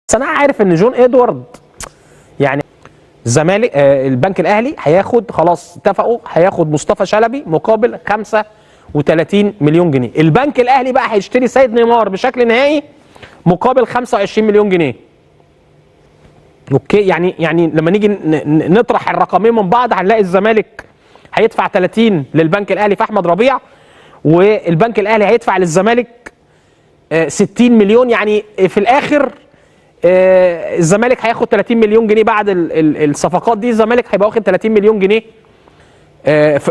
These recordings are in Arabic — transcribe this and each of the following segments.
بس انا عارف ان جون ادوارد يعني الزمالك البنك الاهلي هياخد، خلاص اتفقوا، هياخد مصطفى شلبي مقابل 35 مليون جنيه. البنك الاهلي بقى هيشتري سيد نيمار بشكل نهائي مقابل 25 مليون جنيه. اوكي، يعني لما نيجي نطرح الرقمين من بعض هنلاقي الزمالك هيدفع 30 للبنك الاهلي في احمد ربيع، والبنك الاهلي هيدفع للزمالك 60 مليون. يعني في الاخر الزمالك هياخد 30 مليون جنيه بعد الصفقات دي. الزمالك هيبقى واخد 30 مليون جنيه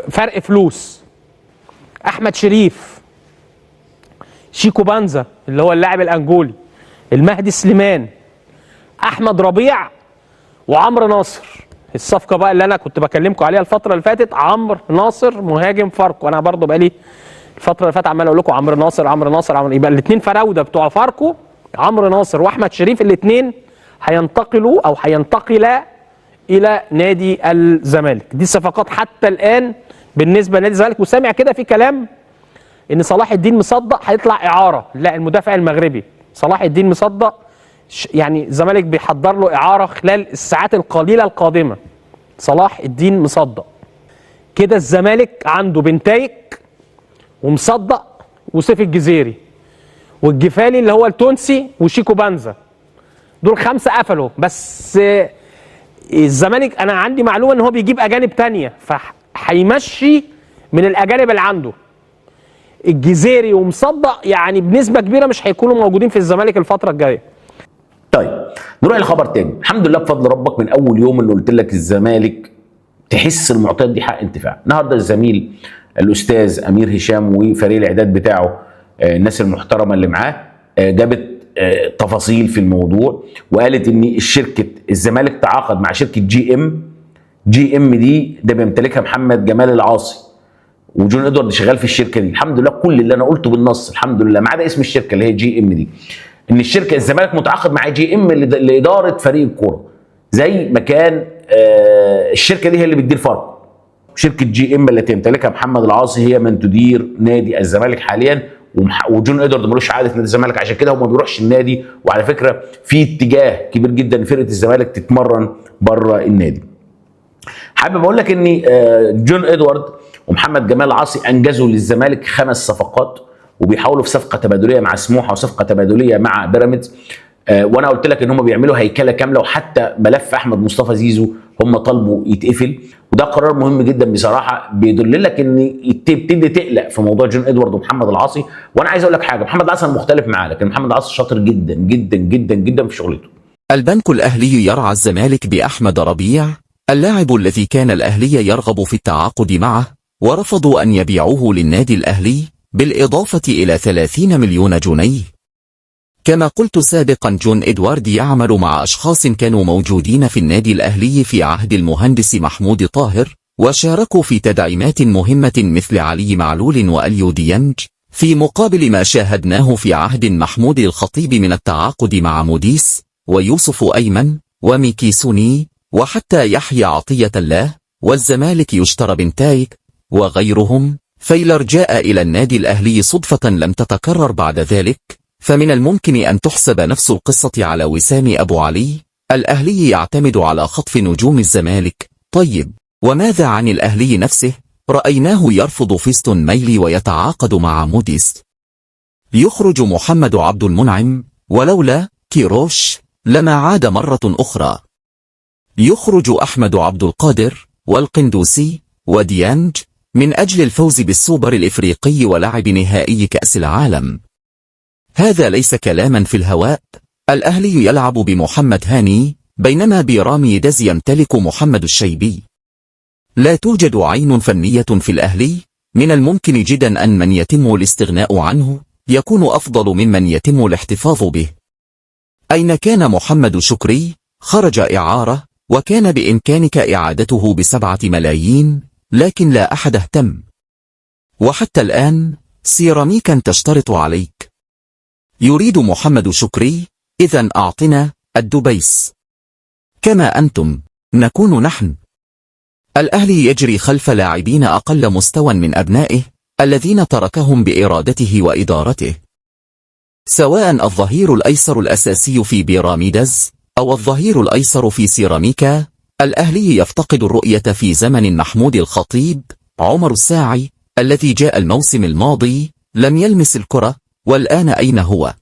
فرق فلوس. احمد شريف، شيكو بانزا اللي هو اللاعب الانجولي، المهدي سليمان، احمد ربيع، وعمرو ناصر. الصفقه بقى اللي انا كنت بكلمكم عليها الفتره اللي فاتت، عمرو ناصر مهاجم فاركو. انا برضو بقالي الفتره اللي فاتت عمال اقول لكم عمرو ناصر عمرو ناصر يبقى الاثنين فراوده بتوع فاركو، عمرو ناصر واحمد شريف، الاثنين هينتقلوا او هينتقلا الى نادي الزمالك. دي الصفقات حتى الان بالنسبه لنادي الزمالك. وسامع كده في كلام ان صلاح الدين مصدق هيطلع اعاره، لا المدافع المغربي صلاح الدين مصدق، يعني الزمالك بيحضر له اعاره خلال الساعات القليله القادمه. صلاح الدين مصدق كده. الزمالك عنده بنتايك ومصدق وسيف الجزيري والجفالي اللي هو التونسي وشيكو بانزا، دول 5 قفلوا. بس الزمالك انا عندي معلومه ان هو بيجيب اجانب تانية، فهيمشي من الاجانب اللي عنده. الجزيري ومصدق يعني بنسبه كبيره مش هيكونوا موجودين في الزمالك الفتره الجايه. طيب نروح لخبر تاني. الحمد لله بفضل ربك من اول يوم اللي قلت لك الزمالك تحس المعطيات دي حق انتفاع. النهارده الزميل الاستاذ امير هشام وفريق الاعداد بتاعه الناس المحترمه اللي معاه جابت تفاصيل في الموضوع، وقالت ان الشركه الزمالك تعاقد مع شركه جي ام ده بيمتلكها محمد جمال العاصي، وجون ادوارد شغال في الشركه دي. الحمد لله كل اللي انا قلته بالنص الحمد لله، ما عدا اسم الشركه اللي هي جي ام دي، ان الشركه الزمالك متعاقد مع جي ام لاداره فريق الكوره، زي ما كان الشركه دي هي اللي بتدير فاركو. شركه جي ام التي يمتلكها محمد العاصي هي من تدير نادي الزمالك حاليا، وجون ادوارد ملوش عاده في نادي الزمالك، عشان كده هو ما بيروحش النادي. وعلى فكره في اتجاه كبير جدا فرقه الزمالك تتمرن بره النادي. حابب اقول لك ان جون ادوارد ومحمد جمال العاصي انجزوا للزمالك 5 صفقات، وبيحاولوا في صفقه تبادليه مع سموحه وصفقه تبادليه مع بيراميدز. وانا قلت لك ان هم بيعملوا هيكله كامله، وحتى ملف احمد مصطفى زيزو هم طالبوا يتقفل، وده قرار مهم جدا بصراحه، بيدل لك ان تبتدي تقلق في موضوع جون ادوارد ومحمد العاصي. وانا عايز اقول لك حاجه، محمد العاصي مختلف معاه، لكن محمد العاصي شاطر جدا جدا جدا جدا في شغلته. البنك الأهلي يرعى الزمالك بأحمد ربيع، اللاعب الذي كان الأهلي يرغب في التعاقد معه، ورفضوا أن يبيعوه للنادي الأهلي بالإضافة إلى 30 مليون جنيه. كما قلت سابقا، جون إدوارد يعمل مع أشخاص كانوا موجودين في النادي الأهلي في عهد المهندس محمود طاهر، وشاركوا في تدعيمات مهمة مثل علي معلول وأليو ديانج، في مقابل ما شاهدناه في عهد محمود الخطيب من التعاقد مع موديس ويوسف أيمن وميكي سوني وحتى يحيى عطية الله. والزمالك يشترى بنتايك وغيرهم. فيلر جاء إلى النادي الأهلي صدفة لم تتكرر بعد ذلك، فمن الممكن أن تحسب نفس القصة على وسام أبو علي. الأهلي يعتمد على خطف نجوم الزمالك. طيب وماذا عن الأهلي نفسه؟ رأيناه يرفض فيستون ميلي ويتعاقد مع موديس. يخرج محمد عبد المنعم، ولولا كيروش لما عاد مرة أخرى. يخرج أحمد عبد القادر والقندوسي وديانج من أجل الفوز بالسوبر الإفريقي ولعب نهائي كأس العالم. هذا ليس كلاما في الهواء. الأهلي يلعب بمحمد هاني، بينما بيرامي داز يمتلك محمد الشيبي. لا توجد عين فنية في الأهلي. من الممكن جدا أن من يتم الاستغناء عنه يكون أفضل ممن يتم الاحتفاظ به. أين كان محمد شكري؟ خرج إعارة، وكان بإمكانك إعادته ب7 ملايين، لكن لا أحد اهتم. وحتى الآن سيراميكا تشترط عليك. يريد محمد شكري، إذن أعطنا الدبيس. كما أنتم نكون نحن. الأهلي يجري خلف لاعبين أقل مستوى من أبنائه الذين تركهم بإرادته وإدارته. سواء الظهير الأيسر الأساسي في بيراميدز أو الظهير الأيسر في سيراميكا. الأهلي يفتقد الرؤية في زمن محمود الخطيب. عمر الساعي الذي جاء الموسم الماضي لم يلمس الكرة، والآن أين هو؟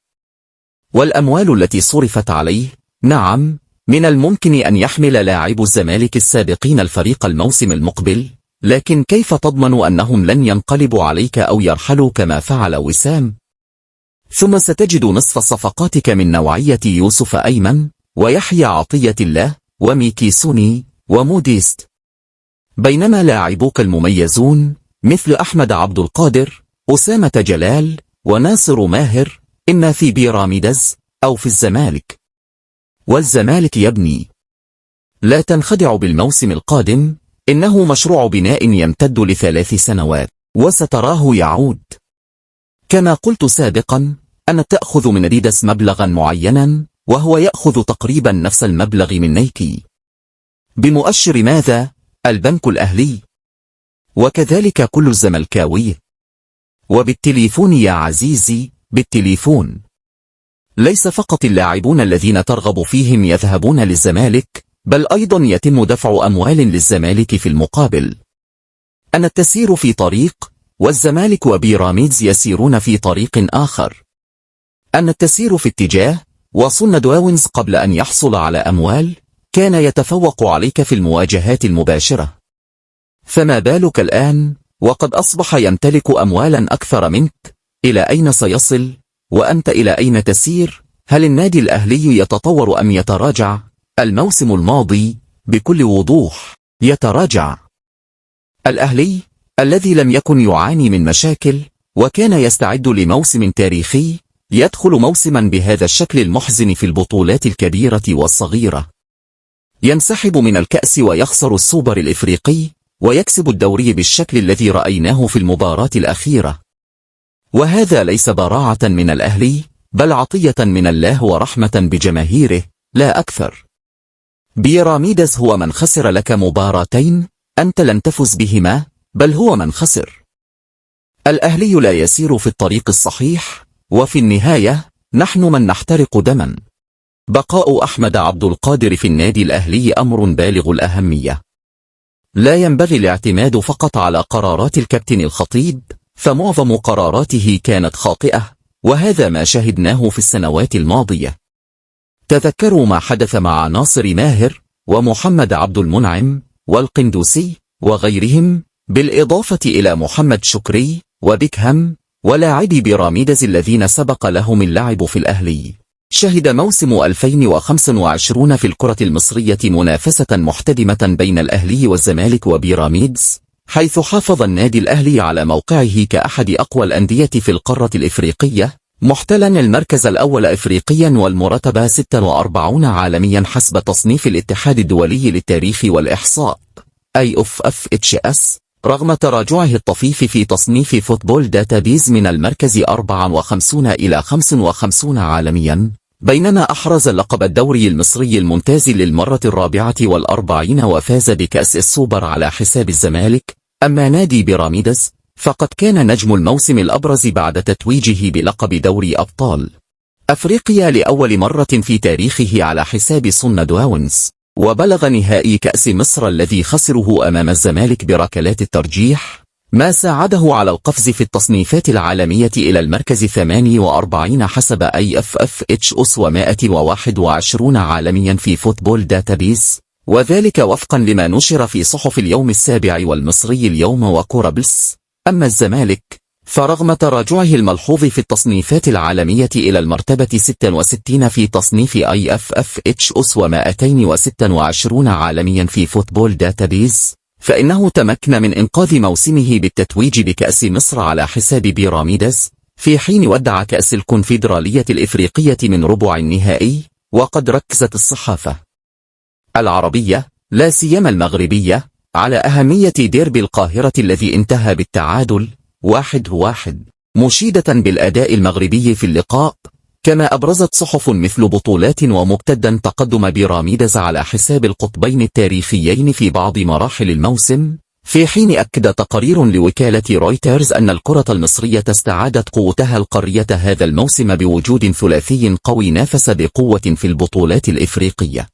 والأموال التي صرفت عليه، نعم، من الممكن أن يحمل لاعبو الزمالك السابقين الفريق الموسم المقبل، لكن كيف تضمن أنهم لن ينقلبوا عليك أو يرحلوا كما فعل وسام؟ ثم ستجد نصف صفقاتك من نوعية يوسف أيمن ويحيى عطية الله وميكي سوني وموديست، بينما لاعبوك المميزون مثل أحمد عبد القادر، أسامة جلال وناصر ماهر إما في بيراميدز أو في الزمالك. والزمالك يبني. لا تنخدع بالموسم القادم، إنه مشروع بناء يمتد ل3 سنوات، وستراه يعود. كما قلت سابقا، أن تأخذ من أديداس مبلغا معينا وهو يأخذ تقريبا نفس المبلغ من نايكي. بمؤشر ماذا؟ البنك الأهلي، وكذلك كل الزملكاوية. وبالتليفون يا عزيزي، بالتليفون. ليس فقط اللاعبون الذين ترغب فيهم يذهبون للزمالك، بل أيضا يتم دفع أموال للزمالك في المقابل. أنا تسير في طريق، والزمالك وبيراميدز يسيرون في طريق آخر. أنا تسير في اتجاه، وصن داونز قبل أن يحصل على أموال كان يتفوق عليك في المواجهات المباشرة، فما بالك الآن وقد أصبح يمتلك أموالا أكثر منك؟ إلى أين سيصل؟ وأنت إلى أين تسير؟ هل النادي الأهلي يتطور أم يتراجع؟ الموسم الماضي بكل وضوح يتراجع. الأهلي الذي لم يكن يعاني من مشاكل وكان يستعد لموسم تاريخي، يدخل موسما بهذا الشكل المحزن في البطولات الكبيرة والصغيرة. ينسحب من الكأس ويخسر السوبر الإفريقي، ويكسب الدوري بالشكل الذي رأيناه في المباراة الأخيرة. وهذا ليس براعة من الأهلي، بل عطية من الله ورحمة بجماهيره، لا أكثر. بيراميدز هو من خسر لك مباراتين، أنت لم تفز بهما، بل هو من خسر. الأهلي لا يسير في الطريق الصحيح، وفي النهاية نحن من نحترق دما. بقاء أحمد عبد القادر في النادي الأهلي أمر بالغ الأهمية. لا ينبغي الاعتماد فقط على قرارات الكابتن الخطيب، فمعظم قراراته كانت خاطئة، وهذا ما شاهدناه في السنوات الماضية. تذكروا ما حدث مع ناصر ماهر ومحمد عبد المنعم والقندوسي وغيرهم، بالإضافة إلى محمد شكري وبيكهام ولاعبي بيراميدز الذين سبق لهم اللعب في الأهلي. شهد موسم 2025 في الكرة المصرية منافسة محتدمة بين الأهلي والزمالك وبيراميدز، حيث حافظ النادي الأهلي على موقعه كأحد أقوى الأندية في القارة الإفريقية، محتلا المركز الأول إفريقيا والمرتبة 46 عالميا حسب تصنيف الاتحاد الدولي للتاريخ والإحصاء IFFHS، رغم تراجعه الطفيف في تصنيف فوتبول داتابيز من المركز 54 إلى 55 عالميا، بينما أحرز لقب الدوري المصري الممتاز للمرة 44 وفاز بكأس السوبر على حساب الزمالك. أما نادي بيراميدز فقد كان نجم الموسم الأبرز بعد تتويجه بلقب دوري أبطال أفريقيا لأول مرة في تاريخه على حساب صن داونز، وبلغ نهائي كأس مصر الذي خسره أمام الزمالك بركلات الترجيح، ما ساعده على القفز في التصنيفات العالمية إلى المركز 48 حسب IFFHS و121 عالميا في فوتبول داتابيز، وذلك وفقا لما نشر في صحف اليوم السابع والمصري اليوم وكورابلس. أما الزمالك فرغم تراجعه الملحوظ في التصنيفات العالمية إلى المرتبة 66 في تصنيف IFFHS و226 عالميا في فوتبول داتابيز، فإنه تمكن من إنقاذ موسمه بالتتويج بكأس مصر على حساب بيراميدز، في حين ودع كأس الكونفدرالية الإفريقية من ربع النهائي. وقد ركزت الصحافة العربية لا سيما المغربية على أهمية ديربي القاهرة الذي انتهى بالتعادل 1-1، مشيدة بالأداء المغربي في اللقاء، كما أبرزت صحف مثل بطولات ومبتدا تقدم بيراميدز على حساب القطبين التاريخيين في بعض مراحل الموسم، في حين أكد تقارير لوكالة رويترز أن الكرة المصرية استعادت قوتها القارية هذا الموسم بوجود ثلاثي قوي نافس بقوة في البطولات الإفريقية.